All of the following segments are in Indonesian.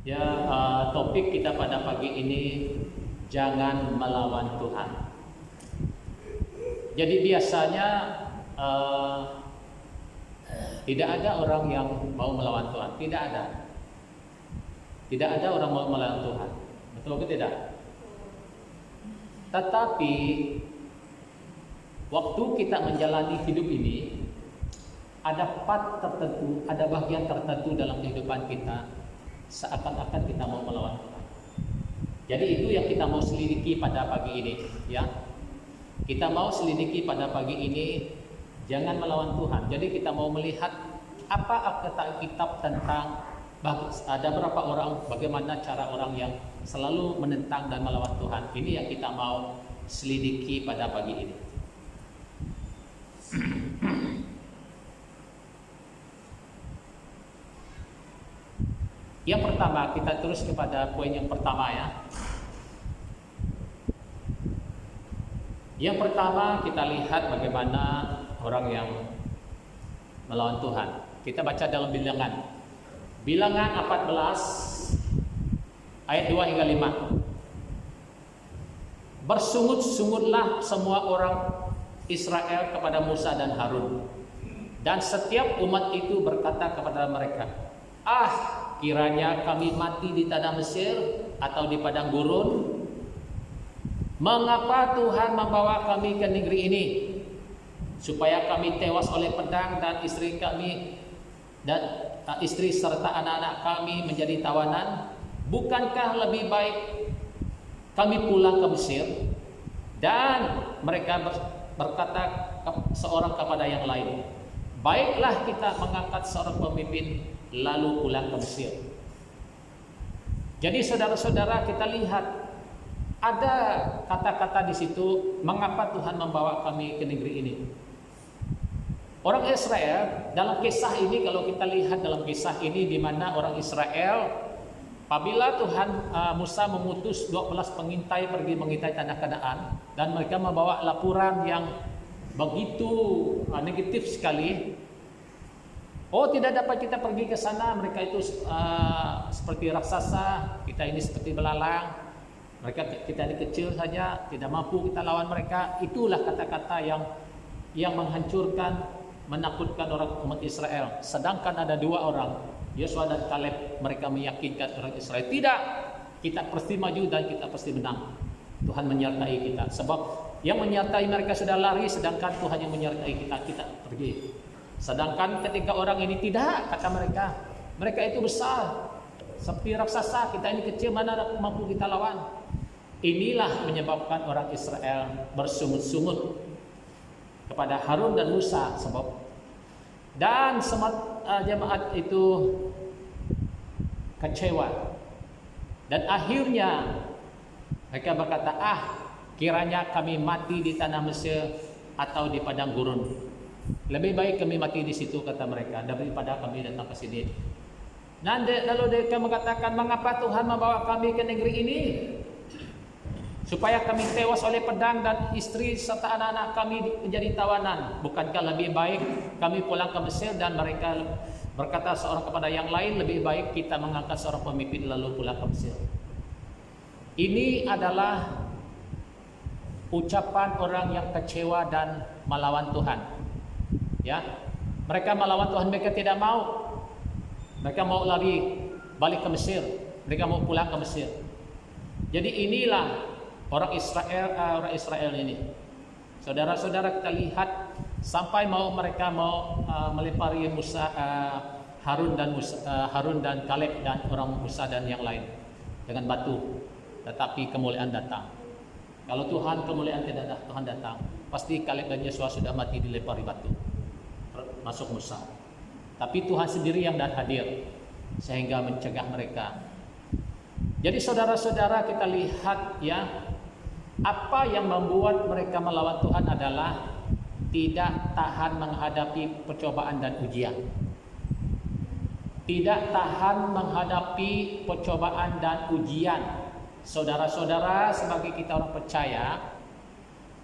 Ya, topik kita pada pagi ini jangan melawan Tuhan. Jadi biasanya tidak ada orang yang mau melawan Tuhan, tidak ada. Tidak ada orang mau melawan Tuhan. Betul atau tidak? Tetapi waktu kita menjalani hidup ini, ada part tertentu, ada bagian tertentu dalam kehidupan kita seakan-akan kita mau melawan Tuhan. Jadi itu yang kita mau selidiki pada pagi ini, ya. Kita mau selidiki pada pagi ini, jangan melawan Tuhan. Jadi kita mau melihat apa kata kitab tentang ada berapa orang, bagaimana cara orang yang selalu menentang dan melawan Tuhan. Ini yang kita mau selidiki pada pagi ini. Yang pertama, kita terus kepada poin yang pertama, ya. Yang pertama kita lihat bagaimana orang yang melawan Tuhan. Kita baca dalam Bilangan. Bilangan 14 ayat 2 hingga 5. Bersungut-sungutlah semua orang Israel kepada Musa dan Harun. Dan setiap umat itu berkata kepada mereka, kiranya kami mati di tanah Mesir atau di padang gurun. Mengapa Tuhan membawa kami ke negeri ini? Supaya kami tewas oleh pedang dan istri kami dan istri serta anak-anak kami menjadi tawanan. Bukankah lebih baik kami pulang ke Mesir? Dan mereka berkata seorang kepada yang lain, baiklah kita mengangkat seorang pemimpin lalu pulang ke Mesir. Jadi saudara-saudara, kita lihat ada kata-kata di situ, mengapa Tuhan membawa kami ke negeri ini. Orang Israel dalam kisah ini, kalau kita lihat dalam kisah ini, di mana orang Israel apabila Tuhan Musa memutus 12 pengintai pergi mengintai tanah Kanaan, dan mereka membawa laporan yang begitu negatif sekali. Tidak dapat kita pergi ke sana, mereka itu seperti raksasa, kita ini seperti belalang, kita ini kecil saja, tidak mampu kita lawan mereka. Itulah kata-kata yang menghancurkan, menakutkan orang umat Israel. Sedangkan ada dua orang, Yosua dan Kaleb, mereka meyakinkan orang Israel, tidak, kita pasti maju dan kita pasti menang. Tuhan menyertai kita, sebab yang menyertai mereka sudah lari, sedangkan Tuhan yang menyertai kita pergi. Sedangkan ketika orang ini tidak, kata mereka itu besar seperti raksasa, kita ini kecil, mana mampu kita lawan. Inilah menyebabkan orang Israel bersungut-sungut kepada Harun dan Musa, dan jemaat itu kecewa. Dan akhirnya mereka berkata, kiranya kami mati di tanah Mesir atau di padang gurun. Lebih baik kami mati di situ, kata mereka, daripada kami datang ke sini. Lalu mereka mengatakan, mengapa Tuhan membawa kami ke negeri ini? Supaya kami tewas oleh pedang dan istri serta anak-anak kami menjadi tawanan. Bukankah lebih baik kami pulang ke Mesir? Dan mereka berkata seorang kepada yang lain, lebih baik kita mengangkat seorang pemimpin lalu pulang ke Mesir. Ini adalah ucapan orang yang kecewa dan melawan Tuhan. Ya, mereka melawan Tuhan, mereka tidak mau. Mereka mau lari balik ke Mesir, mereka mau pulang ke Mesir. Jadi inilah orang Israel ini. Saudara-saudara, kita lihat sampai mereka mau melempari Harun dan Kaleb dan orang Musa dan yang lain dengan batu. Tetapi kemuliaan datang. Kalau kemuliaan tidak datang, Tuhan datang, pasti Kaleb dan Yosua sudah mati dilempari batu, masuk Musa. Tapi Tuhan sendiri yang hadir sehingga mencegah mereka. Jadi saudara-saudara, kita lihat, ya, apa yang membuat mereka melawan Tuhan adalah tidak tahan menghadapi percobaan dan ujian. Tidak tahan menghadapi percobaan dan ujian. Saudara-saudara, sebagai kita orang percaya,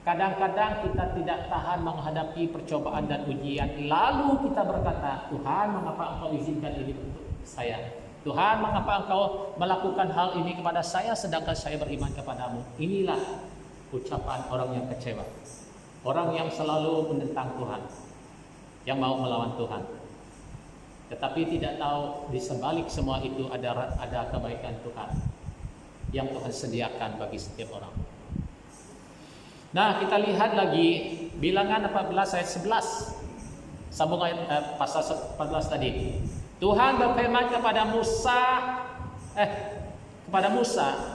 kadang-kadang kita tidak tahan menghadapi percobaan dan ujian. Lalu kita berkata, Tuhan, mengapa Engkau izinkan ini untuk saya? Tuhan, mengapa engkau melakukan hal ini kepada saya sedangkan saya beriman kepadamu? Inilah ucapan orang yang kecewa. Orang yang selalu menentang Tuhan, yang mau melawan Tuhan. Tetapi tidak tahu di sebalik semua itu ada kebaikan Tuhan yang Tuhan sediakan bagi setiap orang. Nah, kita lihat lagi Bilangan 14 ayat 11. Sambung ayat pasal 14 tadi. Tuhan berfirman kepada Musa,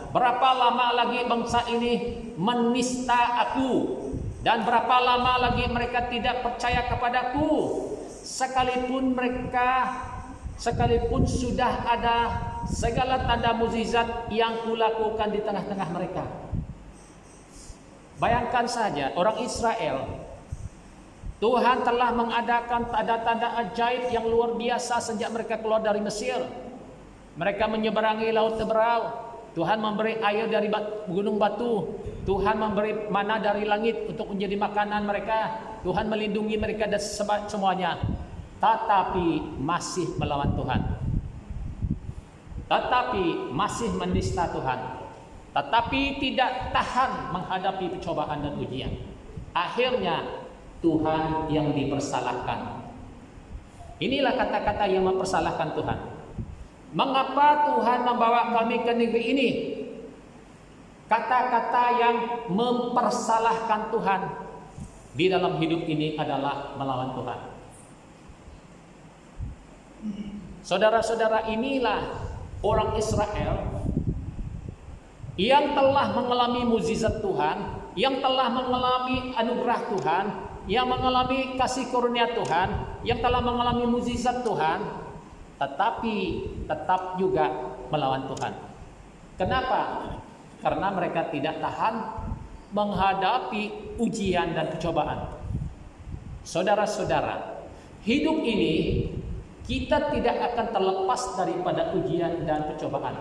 berapa lama lagi bangsa ini menista aku, dan berapa lama lagi mereka tidak percaya kepadaku, sekalipun sudah ada segala tanda mukjizat yang kulakukan di tengah-tengah mereka. Bayangkan saja orang Israel, Tuhan telah mengadakan tanda-tanda ajaib yang luar biasa sejak mereka keluar dari Mesir. Mereka menyeberangi Laut Teberau. Tuhan memberi air dari gunung batu. Tuhan memberi mana dari langit untuk menjadi makanan mereka. Tuhan melindungi mereka dan semuanya. Tetapi masih melawan Tuhan. Tetapi masih menista Tuhan. Tetapi tidak tahan menghadapi pencobaan dan ujian. Akhirnya Tuhan yang dipersalahkan. Inilah kata-kata yang mempersalahkan Tuhan. Mengapa Tuhan membawa kami ke negeri ini? Kata-kata yang mempersalahkan Tuhan di dalam hidup ini adalah melawan Tuhan. Saudara-saudara, inilah orang Israel yang telah mengalami mukjizat Tuhan, yang telah mengalami anugerah Tuhan, yang mengalami kasih karunia Tuhan, yang telah mengalami mukjizat Tuhan, tetapi tetap juga melawan Tuhan. Kenapa? Karena mereka tidak tahan menghadapi ujian dan cobaan. Saudara-saudara, hidup ini kita tidak akan terlepas daripada ujian dan cobaan.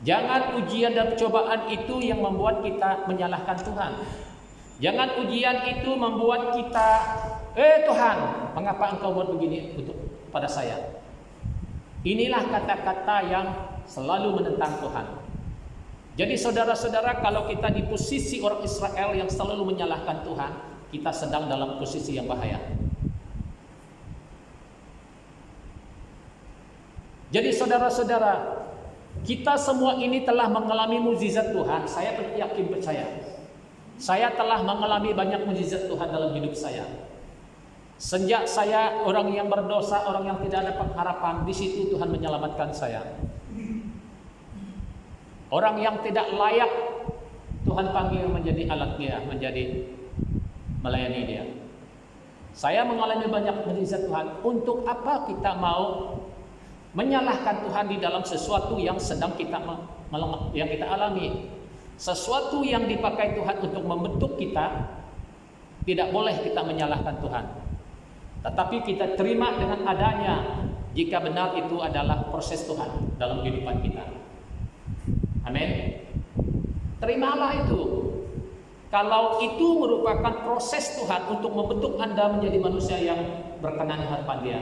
Jangan ujian dan cobaan itu yang membuat kita menyalahkan Tuhan. Jangan ujian itu membuat kita, Tuhan, mengapa engkau buat begini pada saya? Inilah kata-kata yang selalu menentang Tuhan. Jadi saudara-saudara, kalau kita di posisi orang Israel yang selalu menyalahkan Tuhan, kita sedang dalam posisi yang bahaya. Jadi saudara-saudara, kita semua ini telah mengalami mukjizat Tuhan. Saya yakin percaya. Saya telah mengalami banyak mukjizat Tuhan dalam hidup saya. Sejak saya orang yang berdosa, orang yang tidak ada pengharapan, di situ Tuhan menyelamatkan saya. Orang yang tidak layak, Tuhan panggil menjadi alat Dia, menjadi melayani Dia. Saya mengalami banyak mukjizat Tuhan. Untuk apa kita mau menyalahkan Tuhan di dalam sesuatu yang sedang kita alami? Sesuatu yang dipakai Tuhan untuk membentuk kita, tidak boleh kita menyalahkan Tuhan. Tetapi kita terima dengan adanya jika benar itu adalah proses Tuhan dalam kehidupan kita. Amin. Terimalah itu. Kalau itu merupakan proses Tuhan untuk membentuk Anda menjadi manusia yang berkenan di hadapan Dia,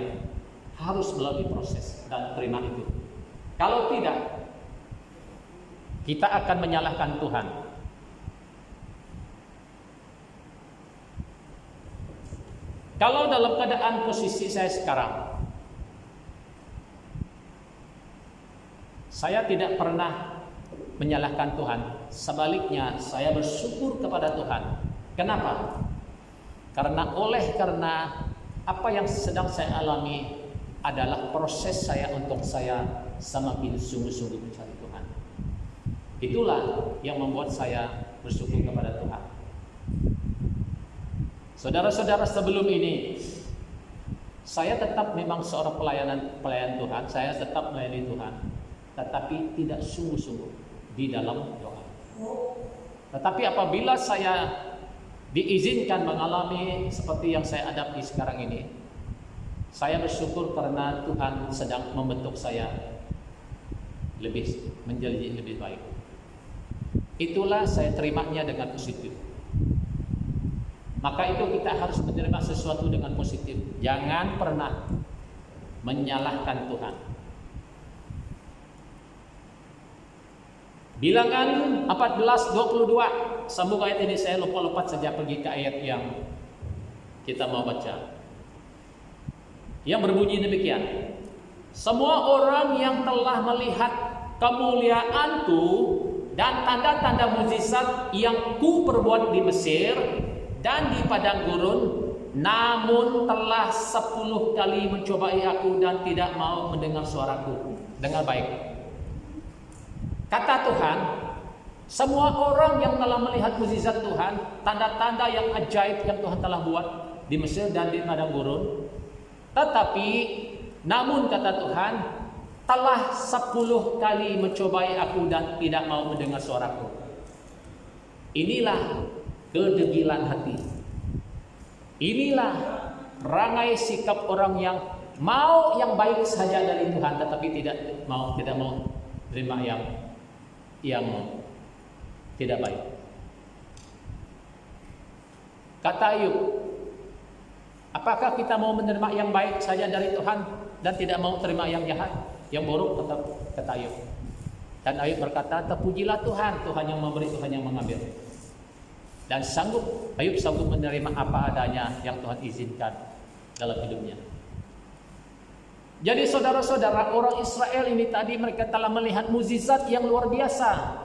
harus melalui proses dan terima itu. Kalau tidak, kita akan menyalahkan Tuhan. Kalau dalam keadaan posisi saya sekarang, saya tidak pernah menyalahkan Tuhan. Sebaliknya, saya bersyukur kepada Tuhan. Kenapa? Karena apa yang sedang saya alami adalah proses saya untuk saya semakin sungguh-sungguh mencari Tuhan. Itulah yang membuat saya bersyukur kepada Tuhan. Saudara-saudara, sebelum ini saya tetap memang seorang pelayan Tuhan, saya tetap melayani Tuhan, tetapi tidak sungguh-sungguh di dalam doa. Tetapi apabila saya diizinkan mengalami seperti yang saya hadapi sekarang ini, saya bersyukur karena Tuhan sedang membentuk saya menjadi lebih baik. Itulah saya terimanya dengan positif. Maka itu kita harus menerima sesuatu dengan positif. Jangan pernah menyalahkan Tuhan. Bilangan 14:22. Sambung ayat ini, saya lompat saja pergi ke ayat yang kita mau baca. Yang berbunyi demikian. Semua orang yang telah melihat kemuliaanku dan tanda-tanda mukjizat yang ku perbuat di Mesir dan di padang gurun, namun telah 10 kali mencobai aku dan tidak mau mendengar suaraku. Dengar baik. Kata Tuhan, semua orang yang telah melihat mukjizat Tuhan, tanda-tanda yang ajaib yang Tuhan telah buat di Mesir dan di padang gurun, tetapi namun kata Tuhan, telah 10 kali mencobai aku dan tidak mau mendengar suaraku. Inilah kedegilan hati. Inilah rangai sikap orang yang mau yang baik saja dari Tuhan, tetapi tidak mau terima yang tidak baik. Kata Ayub, apakah kita mau menerima yang baik saja dari Tuhan dan tidak mau terima yang jahat, yang buruk? Tetap kata Ayub. Dan Ayub berkata, terpujilah Tuhan, Tuhan yang memberi, Tuhan yang mengambil. Dan Ayub sanggup menerima apa adanya yang Tuhan izinkan dalam hidupnya. Jadi saudara-saudara, orang Israel ini tadi mereka telah melihat mukjizat yang luar biasa.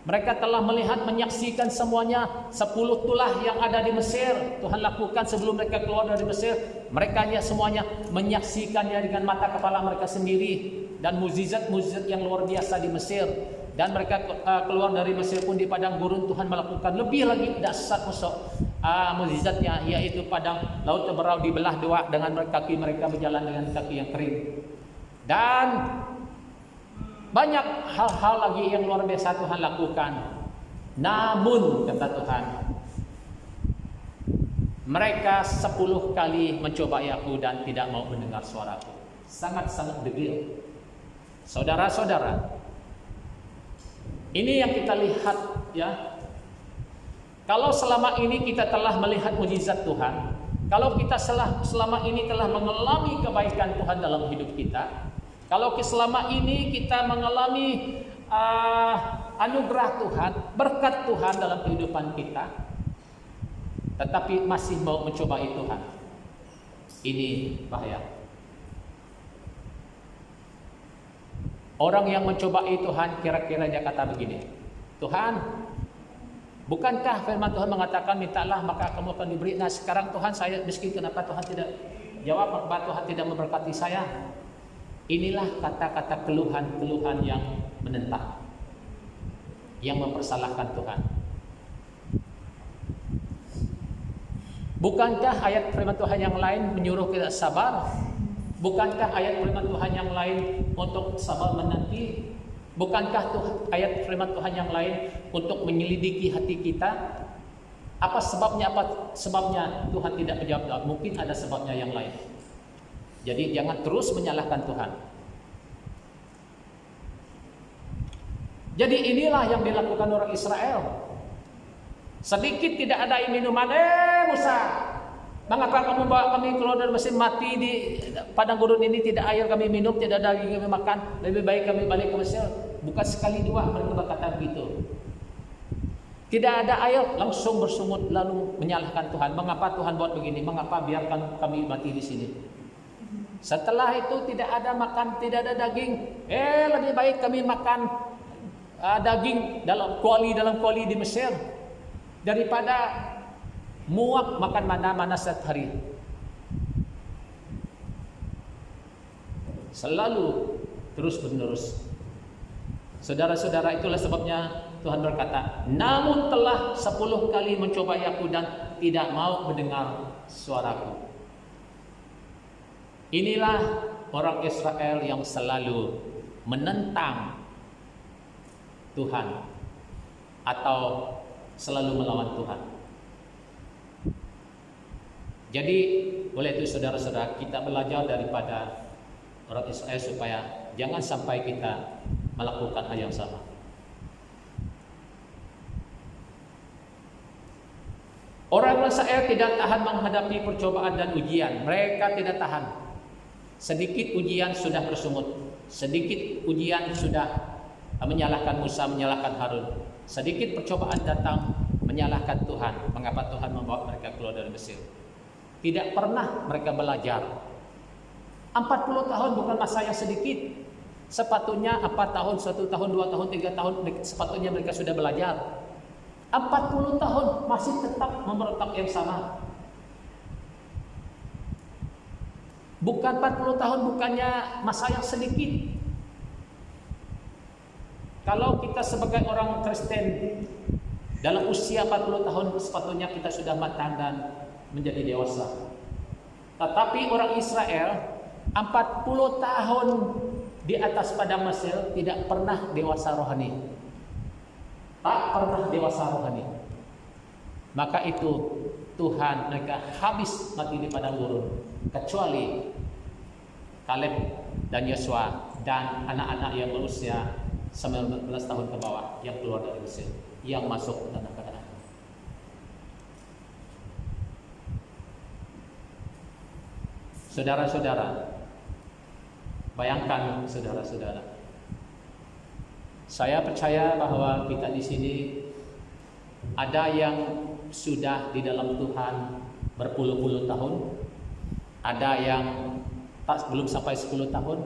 Mereka telah melihat, menyaksikan semuanya 10 tulah yang ada di Mesir. Tuhan lakukan sebelum mereka keluar dari Mesir. Mereka semuanya menyaksikannya dengan mata kepala mereka sendiri. Dan mukjizat-mukjizat yang luar biasa di Mesir. Dan mereka keluar dari Mesir pun di padang gurun, Tuhan melakukan lebih lagi dahsyat mukjizatnya, yaitu padang laut Teberau dibelah dua dengan kaki mereka berjalan dengan kaki yang kering. Dan banyak hal-hal lagi yang luar biasa Tuhan lakukan. Namun kata Tuhan, mereka 10 kali mencobai aku dan tidak mau mendengar suaraku. Sangat-sangat degil. Saudara-saudara, ini yang kita lihat ya. Kalau selama ini kita telah melihat mukjizat Tuhan, kalau kita selama ini telah mengalami kebaikan Tuhan dalam hidup kita, kalau selama ini kita mengalami anugerah Tuhan, berkat Tuhan dalam kehidupan kita, tetapi masih mau mencobai Tuhan, ini bahaya. Orang yang mencobai Tuhan kira-kira dia kata begini, Tuhan, bukankah firman Tuhan mengatakan mintalah maka kamu akan diberi? Nah sekarang Tuhan saya miskin, kenapa Tuhan tidak jawab? Kenapa Tuhan tidak memberkati saya? Inilah kata-kata keluhan-keluhan yang menentang, yang mempersalahkan Tuhan. Bukankah ayat firman Tuhan yang lain menyuruh kita sabar? Bukankah ayat firman Tuhan yang lain untuk sabar menanti? Bukankah ayat firman Tuhan yang lain untuk menyelidiki hati kita? Apa sebabnya Tuhan tidak menjawab? Mungkin ada sebabnya yang lain. Jadi jangan terus menyalahkan Tuhan. Jadi inilah yang dilakukan orang Israel. Sedikit tidak ada minuman, Musa, mengapa kamu bawa kami keluar dari Mesir, mati di padang gurun ini, tidak air kami minum, tidak daging kami makan, lebih baik kami balik ke Mesir. Bukan sekali dua mereka berkata begitu. Tidak ada air, langsung bersungut lalu menyalahkan Tuhan. Mengapa Tuhan buat begini? Mengapa biarkan kami mati di sini? Setelah itu tidak ada makan, tidak ada daging. Lebih baik kami makan daging dalam kuali di Mesir daripada muak makan mana-mana setiap hari. Selalu terus menerus. Saudara-saudara, itulah sebabnya Tuhan berkata, namun telah 10 kali mencobai aku dan tidak mau mendengar suaraku. Inilah orang Israel yang selalu menentang Tuhan atau selalu melawan Tuhan. Jadi oleh itu saudara-saudara, kita belajar daripada orang Israel supaya jangan sampai kita melakukan hal yang sama. Orang Israel tidak tahan menghadapi percobaan dan ujian. Mereka tidak tahan. Sedikit ujian sudah bersungut, sedikit ujian sudah menyalahkan Musa, menyalahkan Harun. Sedikit percobaan datang menyalahkan Tuhan. Mengapa Tuhan membawa mereka keluar dari Mesir? Tidak pernah mereka belajar. 40 tahun bukan masa yang sedikit. Sepatutnya 4 tahun, 1 tahun, 2 tahun, 3 tahun sepatutnya mereka sudah belajar. 40 tahun masih tetap memberontak yang sama. Bukan 40 tahun, bukannya masa yang sedikit. Kalau kita sebagai orang Kristen dalam usia 40 tahun sepatutnya kita sudah matang dan menjadi dewasa. Tetapi orang Israel 40 tahun di atas padang Mesir tidak pernah dewasa rohani. Tak pernah dewasa rohani. Maka itu Tuhan mereka habis mati di padang gurun, kecuali Kaleb dan Yosua dan anak-anak yang berusia 19 tahun ke bawah yang keluar dari Mesir, yang masuk ke tanah Kanaan. Saudara-saudara, bayangkan saudara-saudara, saya percaya bahwa kita di sini ada yang sudah di dalam Tuhan berpuluh-puluh tahun, ada yang belum sampai 10 tahun,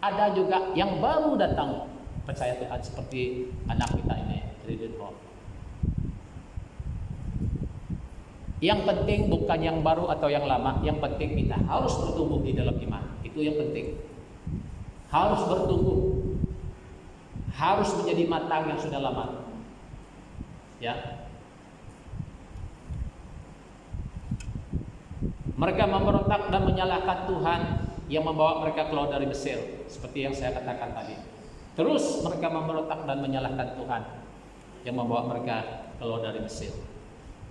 ada juga yang baru datang percaya Tuhan seperti anak kita ini, Ridin Hall. Yang penting bukan yang baru atau yang lama, yang penting kita harus bertumbuh di dalam iman. Itu yang penting. Harus bertumbuh. Harus menjadi matang yang sudah lama. Ya. Mereka memberontak dan menyalahkan Tuhan yang membawa mereka keluar dari Mesir, seperti yang saya katakan tadi. Terus mereka memberontak dan menyalahkan Tuhan yang membawa mereka keluar dari Mesir.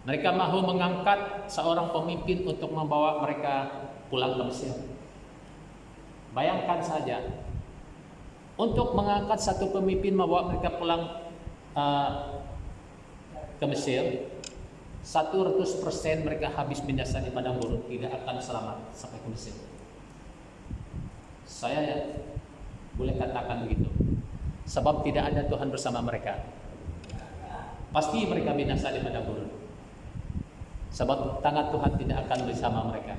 Mereka mahu mengangkat seorang pemimpin untuk membawa mereka pulang ke Mesir. Bayangkan saja, untuk mengangkat satu pemimpin membawa mereka pulang ke Mesir, 100% mereka habis binasa di padang gurun, tidak akan selamat sampai ke Mesir. Saya boleh katakan begitu. Sebab tidak ada Tuhan bersama mereka. Pasti mereka binasa di padang gurun. Sebab tangan Tuhan tidak akan bersama mereka.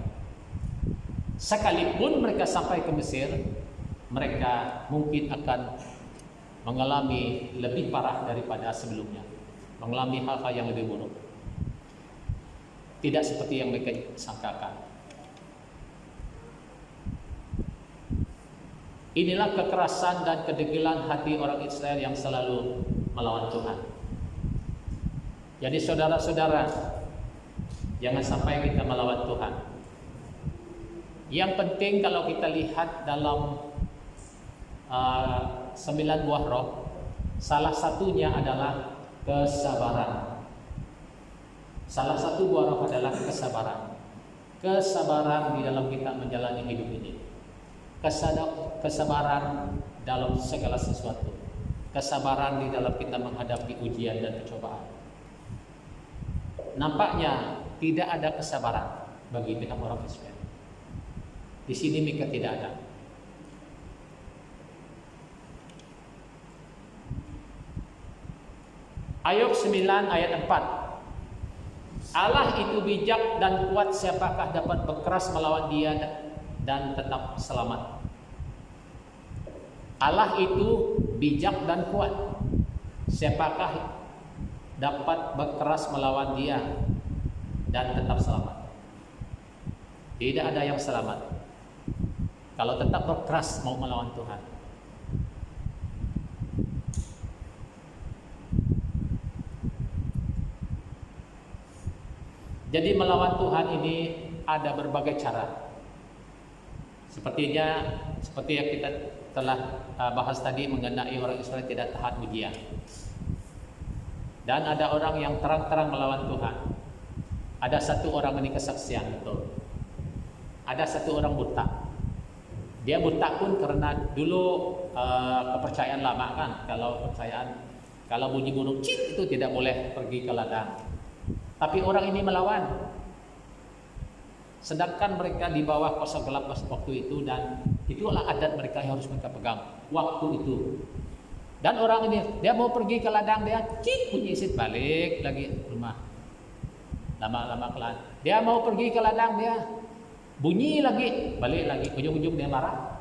Sekalipun mereka sampai ke Mesir, mereka mungkin akan mengalami lebih parah daripada sebelumnya. Mengalami hal-hal yang lebih buruk. Tidak seperti yang mereka sangkakan. Inilah kekerasan dan kedegilan hati orang Israel yang selalu melawan Tuhan. Jadi saudara-saudara, jangan sampai kita melawan Tuhan. Yang penting kalau kita lihat dalam 9 buah roh, salah satunya adalah kesabaran. Salah satu buah roh adalah kesabaran. Kesabaran di dalam kita menjalani hidup ini. Kesabaran dalam segala sesuatu. Kesabaran di dalam kita menghadapi ujian dan cobaan. Nampaknya tidak ada kesabaran bagi pihak orang Israel. Di sini mereka tidak ada. Ayub 9 ayat 4. Allah itu bijak dan kuat, siapakah dapat berkeras melawan dia dan tetap selamat. Allah itu bijak dan kuat, siapakah dapat berkeras melawan dia dan tetap selamat. Tidak ada yang selamat kalau tetap berkeras mau melawan Tuhan. Jadi melawan Tuhan ini ada berbagai cara. Seperti yang kita telah bahas tadi mengenai orang Israel tidak tahan ujian. Dan ada orang yang terang-terang melawan Tuhan. Ada satu orang ini kesaksian betul. Ada satu orang buta. Dia buta pun karena dulu kepercayaan lama kan, kalau bunyi gunung cit itu tidak boleh pergi ke ladang. Tapi orang ini melawan. Sedangkan mereka di bawah kuasa gelap waktu itu, dan itulah adat mereka yang harus mereka pegang waktu itu. Dan orang ini dia mau pergi ke ladang, dia cik bunyi isit, balik lagi ke rumah. Lama-lama kelan. Dia mau pergi ke ladang, dia bunyi lagi, balik lagi. Ujung-ujung dia marah.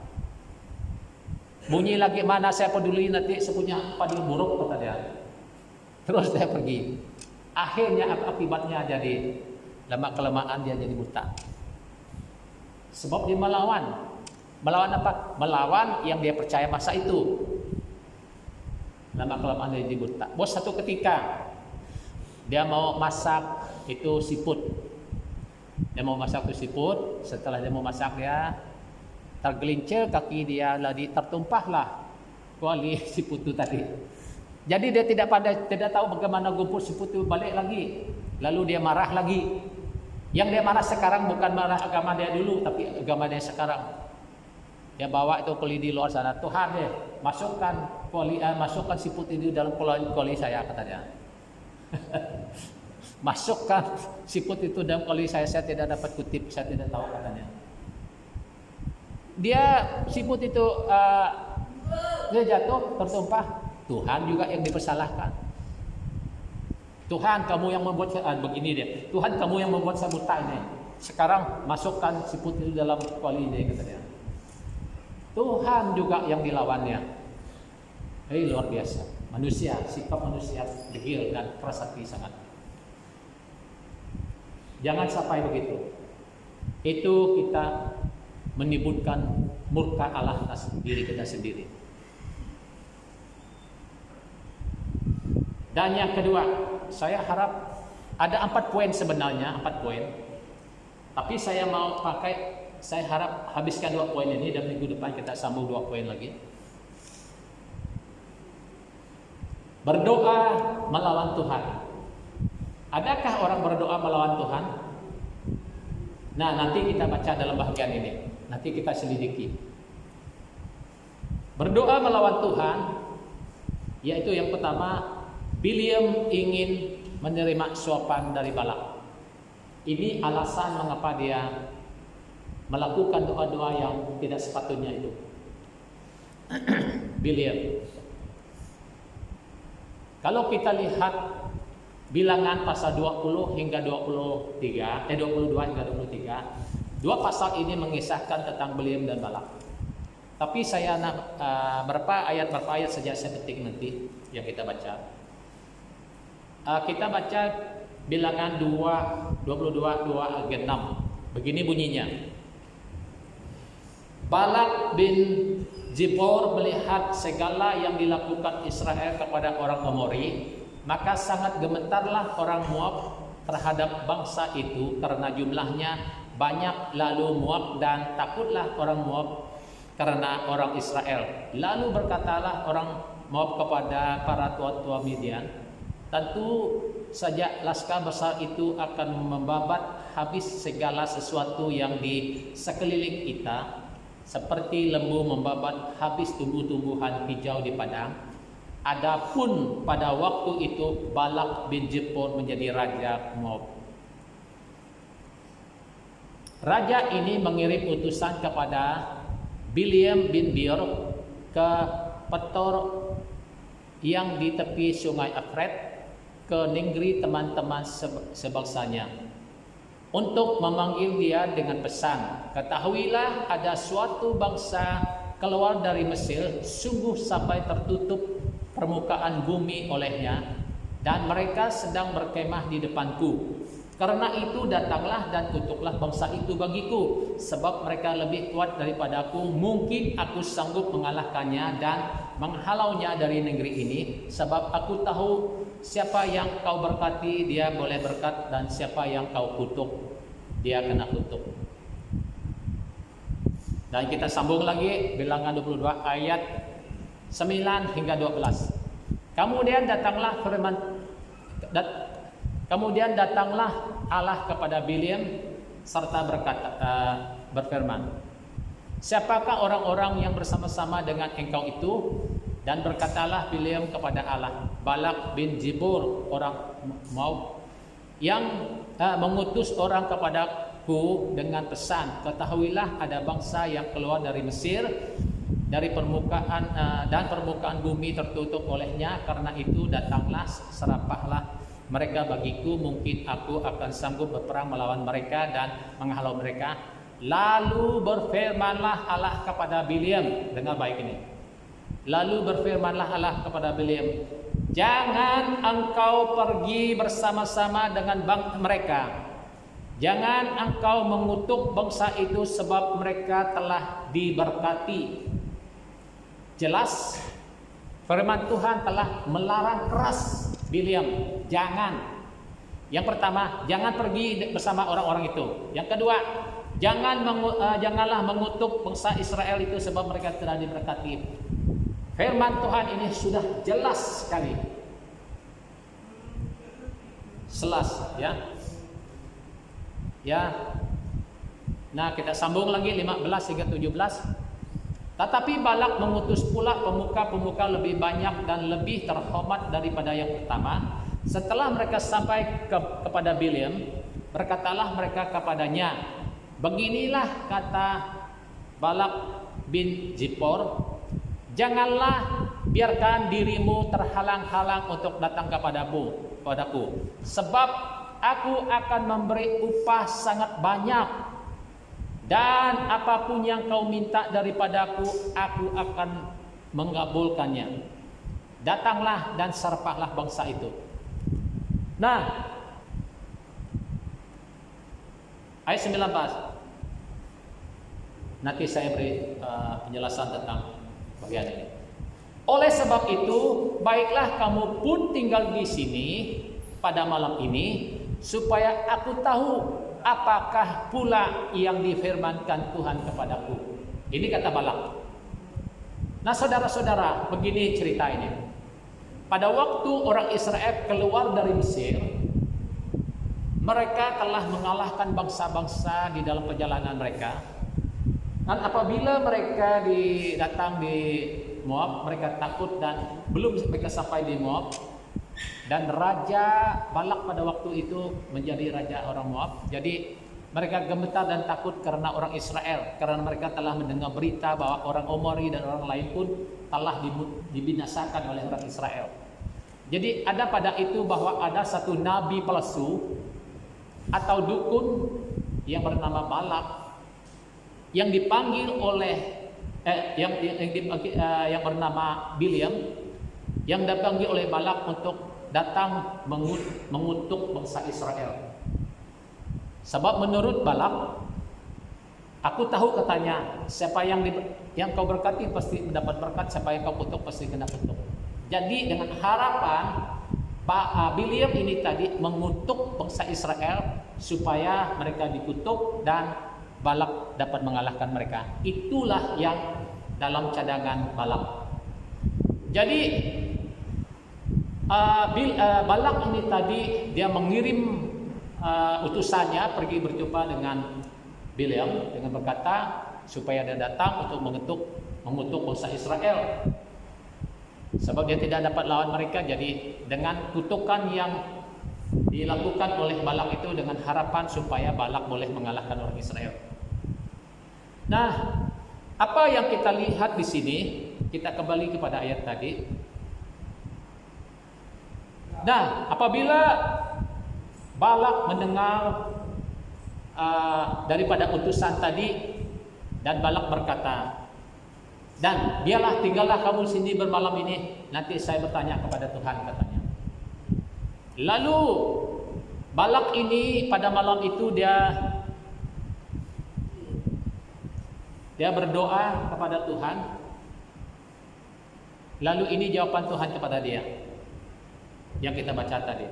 Bunyi lagi, mana saya peduli, nanti saya punya padi buruk, kata dia. Terus dia pergi. Akhirnya akibatnya jadi lama kelamaan dia jadi buta. Sebab dia melawan. Melawan apa? Melawan yang dia percaya masa itu. Lama kelamaan dia jadi buta. Bos satu ketika dia mau masak itu siput. Dia mau masak itu siput. Setelah dia mau masak, dia tergelincir kaki dia, lagi tertumpahlah kuali siput itu tadi. Jadi dia tidak tahu bagaimana gumpur siput itu, balik lagi. Lalu dia marah lagi. Yang dia marah sekarang bukan marah agama dia dulu, tapi agama dia sekarang. Dia bawa itu kuali di luar sana. Tuhan deh, masukkan siput ini dalam kuali saya, kata dia. Masukkan siput itu dalam kuali saya tidak dapat kutip, saya tidak tahu, katanya. Dia siput itu dia jatuh tertumpah. Tuhan juga yang dipersalahkan. Tuhan, kamu yang membuat saya begini dia. Tuhan, kamu yang membuat saya buta ini. Sekarang masukkan siput itu dalam kuali ini, kata dia. Tuhan juga yang dilawannya. Hei, luar biasa. Manusia, sikap manusia degil dan keras hati sangat. Jangan sampai begitu. Itu kita menimbulkan murka Allah atas diri kita sendiri. Dan yang kedua, saya harap ada 4 poin sebenarnya, 4 poin. Tapi saya harap habiskan 2 poin ini dan minggu depan kita sambung 2 poin lagi. Berdoa melawan Tuhan. Adakah orang berdoa melawan Tuhan? Nah, nanti kita baca dalam bagian ini. Nanti kita selidiki. Berdoa melawan Tuhan, yaitu yang pertama, Bileam ingin menerima suapan dari Balak. Ini alasan mengapa dia melakukan doa-doa yang tidak sepatutnya itu. Bileam. Kalau kita lihat bilangan pasal 20 hingga 22 hingga 23, 2 pasal ini mengisahkan tentang Bileam dan Balak. Tapi saya berapa ayat saja saya petik nanti yang kita baca. Kita baca bilangan 22 ayat 6. Begini bunyinya. Balak bin Zippor melihat segala yang dilakukan Israel kepada orang Amori, maka sangat gemetarlah orang Moab terhadap bangsa itu karena jumlahnya banyak, lalu Moab dan takutlah orang Moab karena orang Israel. Lalu berkatalah orang Moab kepada para tua-tua Midian, tentu saja laskar besar itu akan membabat habis segala sesuatu yang di sekeliling kita, seperti lembu membabat habis tumbuh-tumbuhan hijau di padang. Adapun pada waktu itu Balak bin Zippor menjadi raja Moab. Raja ini mengirim utusan kepada Bileam bin Beor ke Petor yang di tepi sungai Efrat, ke negeri teman-teman sebangsanya, untuk memanggil dia dengan pesan, ketahuilah ada suatu bangsa keluar dari Mesir, sungguh sampai tertutup permukaan bumi olehnya, dan mereka sedang berkemah di depanku. Karena itu datanglah dan kutuklah bangsa itu bagiku, sebab mereka lebih kuat daripadaku. Mungkin aku sanggup mengalahkannya dan menghalaunya dari negeri ini, sebab aku tahu siapa yang kau berkati dia boleh berkat, dan siapa yang kau kutuk dia kena kutuk. Dan kita sambung lagi bilangan 22 ayat 9 hingga 12. Kemudian datanglah Allah kepada Bileam serta berfirman, siapakah orang-orang yang bersama-sama dengan engkau itu? Dan berkatalah Bileam kepada Allah, Balak bin Zippor orang Moab yang mengutus orang kepadaku dengan pesan, ketahuilah ada bangsa yang keluar dari Mesir, dari permukaan dan permukaan bumi tertutup olehnya. Karena itu datanglah, serapahlah mereka bagiku, mungkin aku akan sanggup berperang melawan mereka dan menghalau mereka. Lalu berfirmanlah Allah kepada Bileam, dengar baik ini. Lalu berfirmanlah Allah kepada Bileam, jangan engkau pergi bersama-sama dengan mereka. Jangan engkau mengutuk bangsa itu, sebab mereka telah diberkati. Jelas firman Tuhan telah melarang keras Bileam, jangan. Yang pertama, jangan pergi bersama orang-orang itu. Yang kedua, janganlah mengutuk bangsa Israel itu, sebab mereka telah diberkati. Firman Tuhan ini sudah jelas sekali. Selas, ya. Ya. Nah, kita sambung lagi 15 hingga 17. Tetapi Balak mengutus pula pemuka-pemuka lebih banyak dan lebih terhormat daripada yang pertama. Setelah mereka sampai kepada Bileam, berkatalah mereka kepadanya, beginilah kata Balak bin Zippor, janganlah biarkan dirimu terhalang-halang untuk datang kepadaku, sebab aku akan memberi upah sangat banyak, dan apapun yang kau minta daripadaku, aku akan mengabulkannya. Datanglah dan serpahlah bangsa itu. Nah, ayat 19. Nanti saya beri penjelasan tentang bagian ini. Oleh sebab itu, baiklah kamu pun tinggal di sini pada malam ini, supaya aku tahu apakah pula yang difirmankan Tuhan kepadaku. Ini kata Balak. Nah, saudara-saudara, begini cerita ini. Pada waktu orang Israel keluar dari Mesir, mereka telah mengalahkan bangsa-bangsa di dalam perjalanan mereka. Dan apabila mereka datang di Moab, mereka takut dan belum mereka sampai di Moab. Dan Raja Balak pada waktu itu menjadi raja orang Moab. Jadi mereka gemetar dan takut karena orang Israel, karena mereka telah mendengar berita bahwa orang Omori dan orang lain pun telah dibinasakan oleh orang Israel. Jadi ada pada itu bahwa ada satu nabi palsu atau dukun yang bernama Balak yang dipanggil oleh yang bernama Bileam, yang dipanggil oleh Balak untuk datang mengutuk bangsa Israel. Sebab menurut Balak, aku tahu katanya, siapa yang kau berkati pasti mendapat berkat, siapa yang kau kutuk pasti kena kutuk. Jadi dengan harapan Bileam ini tadi mengutuk bangsa Israel supaya mereka dikutuk dan Balak dapat mengalahkan mereka. Itulah yang dalam cadangan Balak. Jadi Balak ini tadi dia mengirim utusannya pergi berjumpa dengan Bileam dengan berkata supaya dia datang untuk mengutuk bangsa Israel. Sebab dia tidak dapat lawan mereka, jadi dengan kutukan yang dilakukan oleh Balak itu dengan harapan supaya Balak boleh mengalahkan orang Israel. Nah, apa yang kita lihat di sini, kita kembali kepada ayat tadi. Nah, apabila Balak mendengar daripada utusan tadi, dan Balak berkata, dan biarlah tinggallah kamu sini bermalam ini, nanti saya bertanya kepada Tuhan, katanya. Lalu Balak ini pada malam itu dia berdoa kepada Tuhan. Lalu ini jawaban Tuhan kepada dia yang kita baca tadi.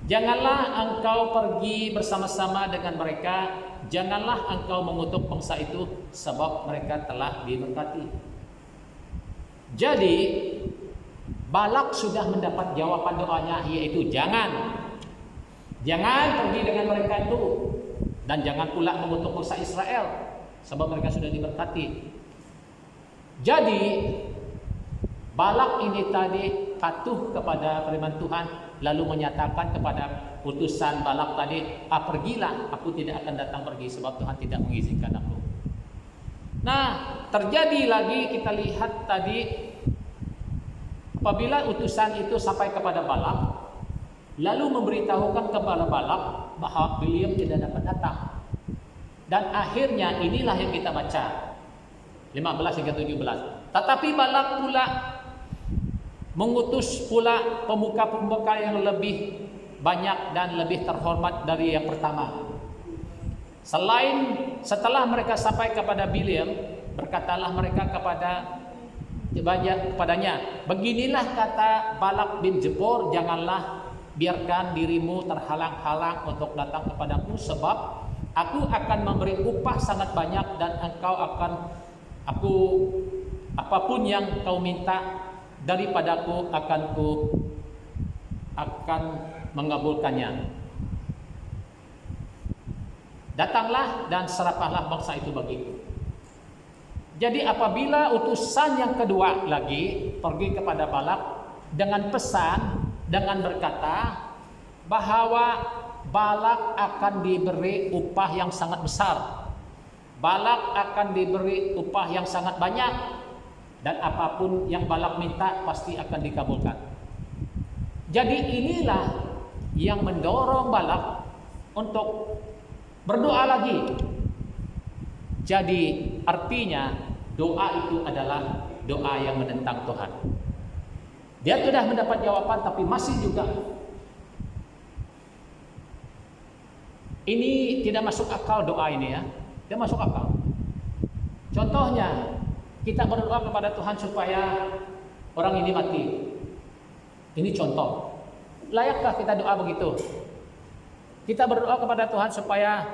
Janganlah engkau pergi bersama-sama dengan mereka, janganlah engkau mengutuk bangsa itu, sebab mereka telah diberkati. Jadi Balak sudah mendapat jawaban doanya, yaitu jangan pergi dengan mereka itu, dan jangan pula mengutuk bangsa Israel, sebab mereka sudah diberkati. Jadi Balak ini tadi patuh kepada firman Tuhan, lalu menyatakan kepada utusan Balak tadi, pergilah, aku tidak akan datang pergi sebab Tuhan tidak mengizinkan aku. Nah, terjadi lagi kita lihat tadi apabila utusan itu sampai kepada Balak, lalu memberitahukan kepada Balak bahwa Bileam tidak dapat datang. Dan akhirnya inilah yang kita baca 15 hingga 17. Tetapi Balak pula mengutus pula pemuka-pemuka yang lebih banyak dan lebih terhormat dari yang pertama. Setelah mereka sampai kepada Bileam, berkatalah mereka kepadanya, beginilah kata Balak bin Zippor, janganlah biarkan dirimu terhalang-halang untuk datang kepadaku, sebab aku akan memberi upah sangat banyak dan apapun yang kau minta daripadaku akan mengabulkannya. Datanglah dan serahkanlah bangsa itu bagiku. Jadi apabila utusan yang kedua lagi pergi kepada Balak dengan pesan, dengan berkata bahwa Balak akan diberi upah yang sangat besar, Balak akan diberi upah yang sangat banyak, dan apapun yang Balak minta pasti akan dikabulkan. Jadi inilah yang mendorong Balak untuk berdoa lagi. Jadi artinya doa itu adalah doa yang menentang Tuhan. Dia sudah mendapat jawaban tapi masih juga ini tidak masuk akal doa ini ya. Dia masuk akal. Contohnya kita berdoa kepada Tuhan supaya orang ini mati. Ini contoh. Layakkah kita doa begitu? Kita berdoa kepada Tuhan supaya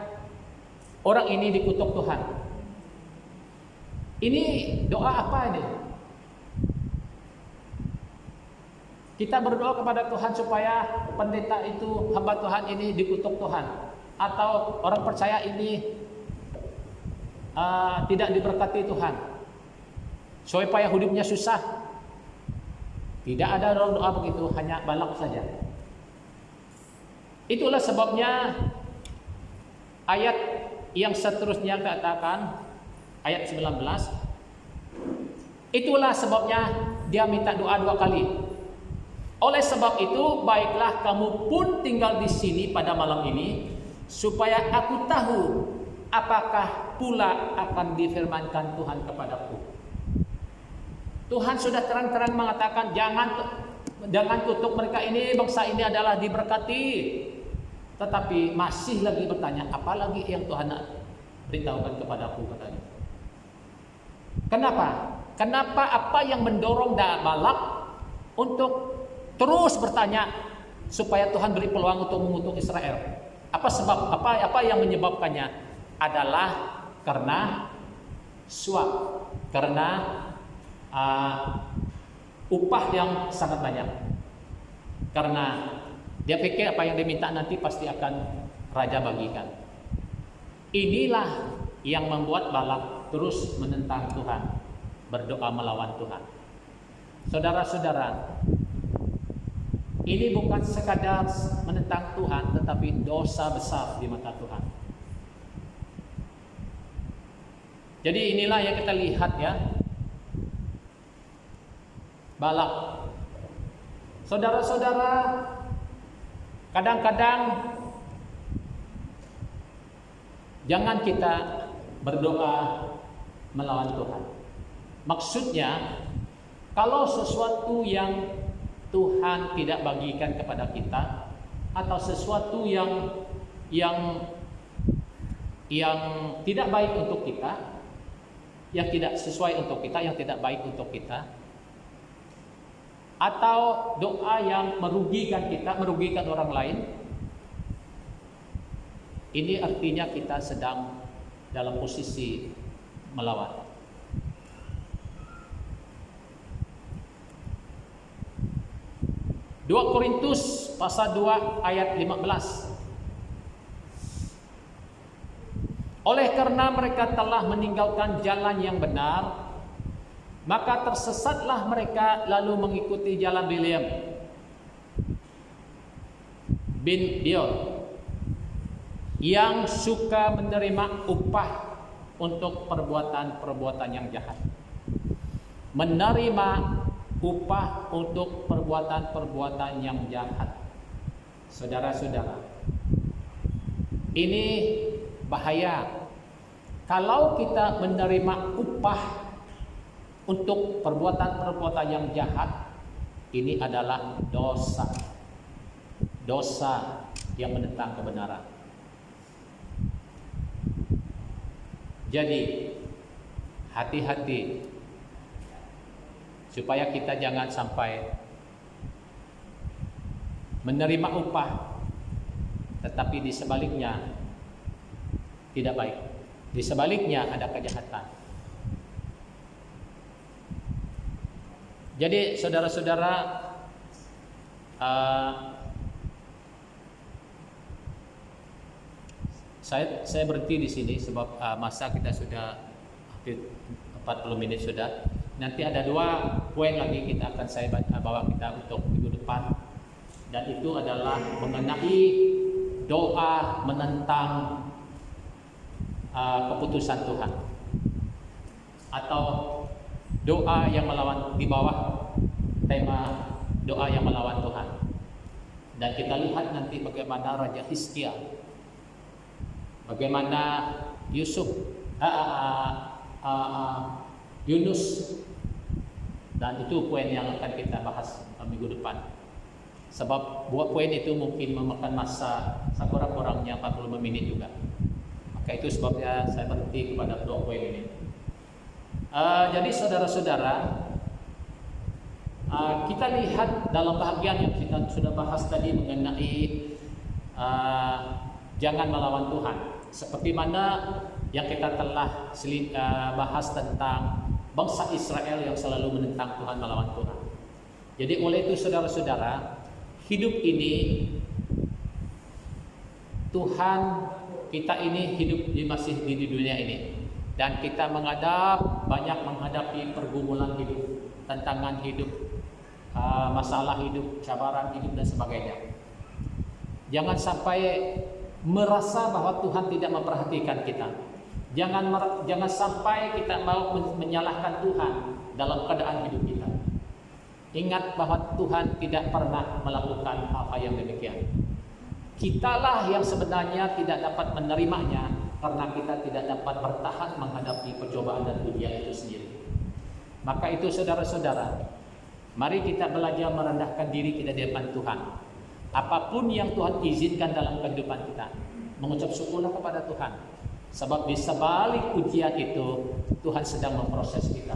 orang ini dikutuk Tuhan. Ini doa apa ini? Kita berdoa kepada Tuhan supaya pendeta itu, hamba Tuhan ini dikutuk Tuhan, atau orang percaya ini tidak diberkati Tuhan, supaya hidupnya susah. Tidak ada doa begitu, hanya Balak saja. Itulah sebabnya ayat yang seterusnya katakan, ayat 19, itulah sebabnya dia minta doa 2 kali. Oleh sebab itu, baiklah kamu pun tinggal di sini pada malam ini, supaya aku tahu apakah pula akan difirmankan Tuhan kepadaku. Tuhan sudah terang-terang mengatakan, jangan kutuk mereka ini, bangsa ini adalah diberkati. Tetapi masih lagi bertanya, apa lagi yang Tuhan beritahukan kepadaku, katanya. Kenapa? Kenapa apa yang mendorong Balak untuk terus bertanya supaya Tuhan beri peluang untuk mengutuk Israel? Apa sebab? Apa yang menyebabkannya? Adalah karena suap, karena upah yang sangat banyak. Karena dia pikir apa yang diminta nanti pasti akan raja bagikan. Inilah yang membuat Balak terus menentang Tuhan, berdoa melawan Tuhan. Saudara-saudara, ini bukan sekadar menentang Tuhan, tetapi dosa besar di mata Tuhan. Jadi inilah yang kita lihat ya, Balak. Saudara-saudara, kadang-kadang jangan kita berdoa melawan Tuhan. Maksudnya, kalau sesuatu yang Tuhan tidak bagikan kepada kita, atau sesuatu yang tidak baik untuk kita, yang tidak sesuai untuk kita, yang tidak baik untuk kita, atau doa yang merugikan kita, merugikan orang lain, ini artinya kita sedang dalam posisi melawan. Dua Korintus pasal 2 ayat 15. Oleh karena mereka telah meninggalkan jalan yang benar, maka tersesatlah mereka lalu mengikuti jalan Bileam bin Beor, yang suka menerima untuk perbuatan-perbuatan yang jahat. Menerima upah untuk perbuatan-perbuatan yang jahat. Saudara-saudara, ini bahaya. Kalau kita menerima upah untuk perbuatan-perbuatan yang jahat, ini adalah dosa. Dosa yang menentang kebenaran. Jadi, hati-hati supaya kita jangan sampai menerima upah, tetapi di sebaliknya tidak baik. Di sebaliknya ada kejahatan. Jadi saudara-saudara, saya berhenti di sini sebab masa kita sudah hampir 40 menit sudah. Nanti ada 2 poin lagi kita akan bawa kita untuk minggu depan, dan itu adalah mengenai doa menentang keputusan Tuhan, atau doa yang melawan, di bawah tema doa yang melawan Tuhan. Dan kita lihat nanti bagaimana Raja Hizkia, bagaimana Yunus, dan itu poin yang akan kita bahas minggu depan. Sebab buat poin itu mungkin memakan masa sekurang-kurangnya 45 menit juga. Maka itu sebabnya saya berhenti kepada 2 poin ini. Jadi saudara-saudara, kita lihat dalam bahagian yang kita sudah bahas tadi mengenai jangan melawan Tuhan. Seperti mana yang kita telah bahas tentang bangsa Israel yang selalu menentang Tuhan, melawan Tuhan. Jadi oleh itu saudara-saudara, hidup ini Tuhan, kita ini hidup masih di dunia ini, dan kita banyak menghadapi pergumulan hidup, tantangan hidup, masalah hidup, cabaran hidup dan sebagainya. Jangan sampai merasa bahwa Tuhan tidak memperhatikan kita. Jangan sampai kita mau menyalahkan Tuhan dalam keadaan hidup kita. Ingat bahwa Tuhan tidak pernah melakukan apa yang demikian. Kitalah yang sebenarnya tidak dapat menerimanya karena kita tidak dapat bertahan menghadapi percobaan dan ujian itu sendiri. Maka itu saudara-saudara, mari kita belajar merendahkan diri kita di depan Tuhan. Apapun yang Tuhan izinkan dalam kehidupan kita, mengucap syukurlah kepada Tuhan. Sebab di sebalik ujian itu Tuhan sedang memproses kita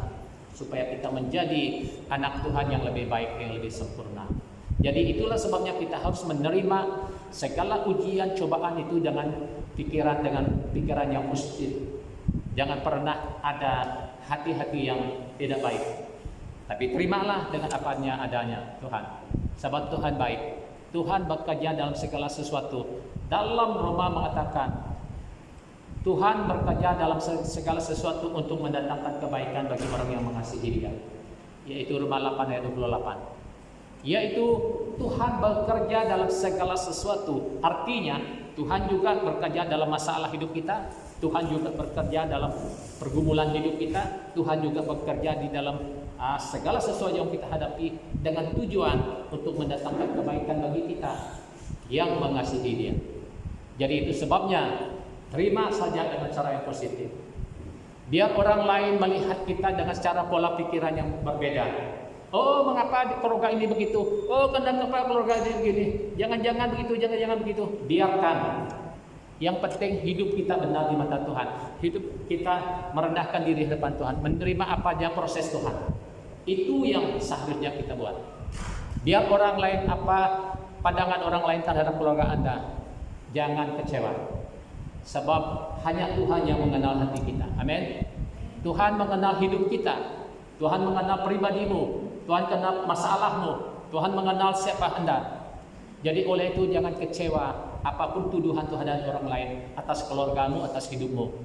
supaya kita menjadi anak Tuhan yang lebih baik, yang lebih sempurna. Jadi itulah sebabnya kita harus menerima segala ujian, cobaan itu dengan pikiran yang positif. Jangan pernah ada hati-hati yang tidak baik. Tapi terimalah dengan apanya adanya Tuhan. Sebab Tuhan baik. Tuhan bekerja dalam segala sesuatu. Dalam Roma mengatakan, Tuhan bekerja dalam segala sesuatu untuk mendatangkan kebaikan bagi orang yang mengasihi Dia. Yaitu Roma 8 ayat 28. Yaitu Tuhan bekerja dalam segala sesuatu. Artinya Tuhan juga bekerja dalam masalah hidup kita. Tuhan juga bekerja dalam pergumulan hidup kita. Tuhan juga bekerja di dalam segala sesuatu yang kita hadapi dengan tujuan untuk mendatangkan kebaikan bagi kita yang mengasihi Dia. Jadi itu sebabnya terima saja dengan cara yang positif. Biar orang lain melihat kita dengan cara pola pikiran yang berbeda. Oh, mengapa keluarga ini begitu? Oh, kenapa keluarga ini begini? Jangan-jangan begitu, jangan-jangan begitu. Biarkan. Yang penting hidup kita benar di mata Tuhan. Hidup kita merendahkan diri di depan Tuhan, menerima apa aja proses Tuhan. Itu yang seharusnya kita buat. Biar orang lain pandangan orang lain terhadap keluarga Anda, jangan kecewa. Sebab hanya Tuhan yang mengenal hati kita. Amin. Tuhan mengenal hidup kita. Tuhan mengenal pribadimu. Tuhan kenal masalahmu. Tuhan mengenal siapa Anda. Jadi oleh itu jangan kecewa apapun tuduhan Tuhan dan orang lain atas keluargamu, atas hidupmu.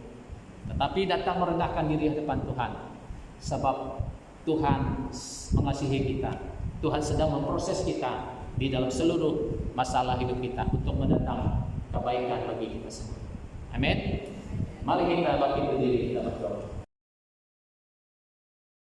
Tetapi datang merendahkan diri di depan Tuhan. Sebab Tuhan mengasihi kita. Tuhan sedang memproses kita di dalam seluruh masalah hidup kita untuk mendatang kebaikan bagi kita semua. Amin. Mari kita bangkit berdiri, kita berdoa.